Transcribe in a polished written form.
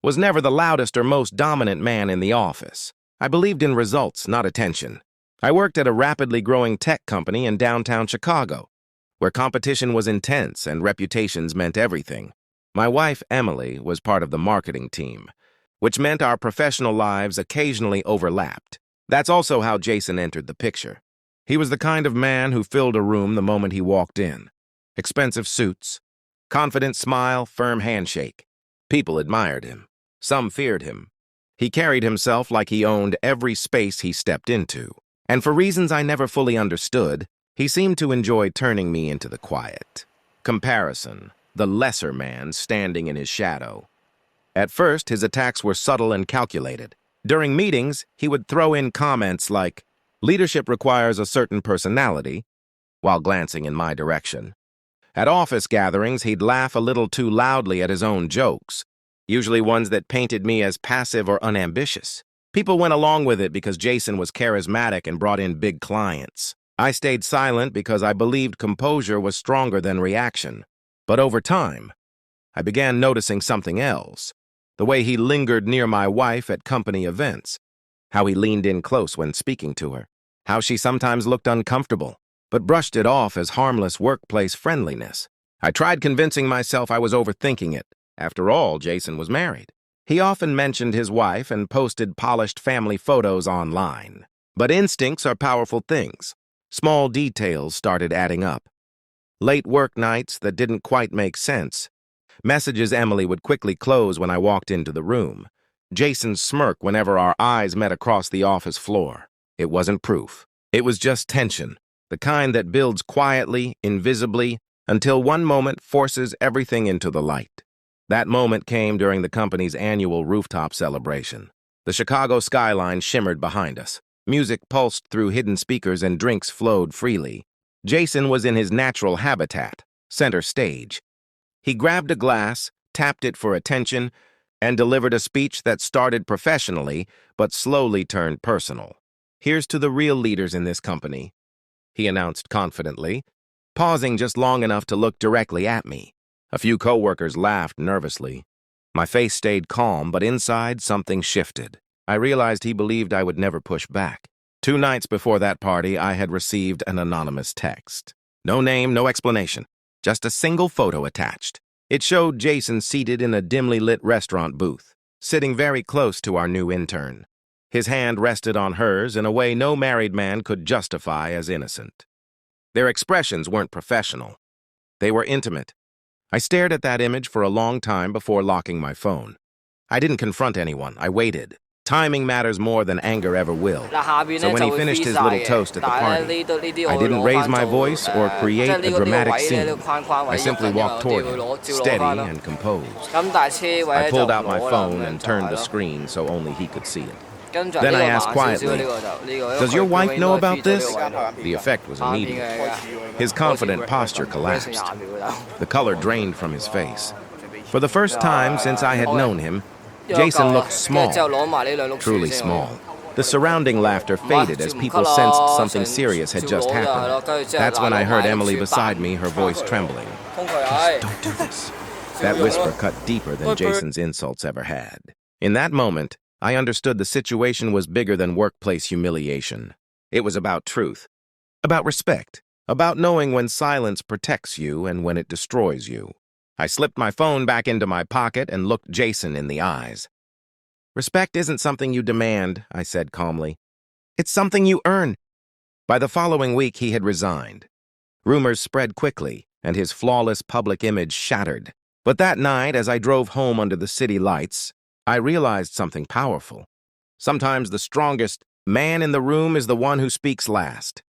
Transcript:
was never the loudest or most dominant man in the office. I believed in results, not attention. I worked at a rapidly growing tech company in downtown Chicago, where competition was intense and reputations meant everything. My wife, Emily, was part of the marketing team, which meant our professional lives occasionally overlapped. That's also how Jason entered the picture. He was the kind of man who filled a room the moment he walked in. Expensive suits, confident smile, firm handshake. People admired him. Some feared him. He carried himself like he owned every space he stepped into. And for reasons I never fully understood, he seemed to enjoy turning me into the quiet. Comparison, the lesser man standing in his shadow. At first, his attacks were subtle and calculated. During meetings, he would throw in comments like, "Leadership requires a certain personality," while glancing in my direction. At office gatherings, he'd laugh a little too loudly at his own jokes, usually ones that painted me as passive or unambitious. People went along with it because Jason was charismatic and brought in big clients. I stayed silent because I believed composure was stronger than reaction. But over time, I began noticing something else. The way he lingered near my wife at company events. How he leaned in close when speaking to her. How she sometimes looked uncomfortable, but brushed it off as harmless workplace friendliness. I tried convincing myself I was overthinking it. After all, Jason was married. He often mentioned his wife and posted polished family photos online. But instincts are powerful things. Small details started adding up. Late work nights that didn't quite make sense. Messages Emily would quickly close when I walked into the room. Jason's smirk whenever our eyes met across the office floor. It wasn't proof. It was just tension, the kind that builds quietly, invisibly, until one moment forces everything into the light. That moment came during the company's annual rooftop celebration. The Chicago skyline shimmered behind us. Music pulsed through hidden speakers and drinks flowed freely. Jason was in his natural habitat, center stage. He grabbed a glass, tapped it for attention, and delivered a speech that started professionally, but slowly turned personal. "Here's to the real leaders in this company," he announced confidently, pausing just long enough to look directly at me. A few coworkers laughed nervously. My face stayed calm, but inside something shifted. I realized he believed I would never push back. 2 nights before that party, I had received an anonymous text. No name, no explanation, just a single photo attached. It showed Jason seated in a dimly lit restaurant booth, sitting very close to our new intern. His hand rested on hers in a way no married man could justify as innocent. Their expressions weren't professional. They were intimate. I stared at that image for a long time before locking my phone. I didn't confront anyone. I waited. Timing matters more than anger ever will. So when he finished his little toast at the party, I didn't raise my voice or create a dramatic scene. I simply walked toward him, steady and composed. I pulled out my phone and turned the screen so only he could see it. Then I asked quietly, "Does your wife know about this?" The effect was immediate. His confident posture collapsed. The color drained from his face. For the first time since I had known him, Jason looked small, truly small. The surrounding laughter faded as people sensed something serious had just happened. That's when I heard Emily beside me, her voice trembling. "Please don't do this." That whisper cut deeper than Jason's insults ever had. In that moment, I understood the situation was bigger than workplace humiliation. It was about truth, about respect, about knowing when silence protects you and when it destroys you. I slipped my phone back into my pocket and looked Jason in the eyes. "Respect isn't something you demand," I said calmly. "It's something you earn." By the following week, he had resigned. Rumors spread quickly, and his flawless public image shattered. But that night, as I drove home under the city lights, I realized something powerful. Sometimes the strongest man in the room is the one who speaks last.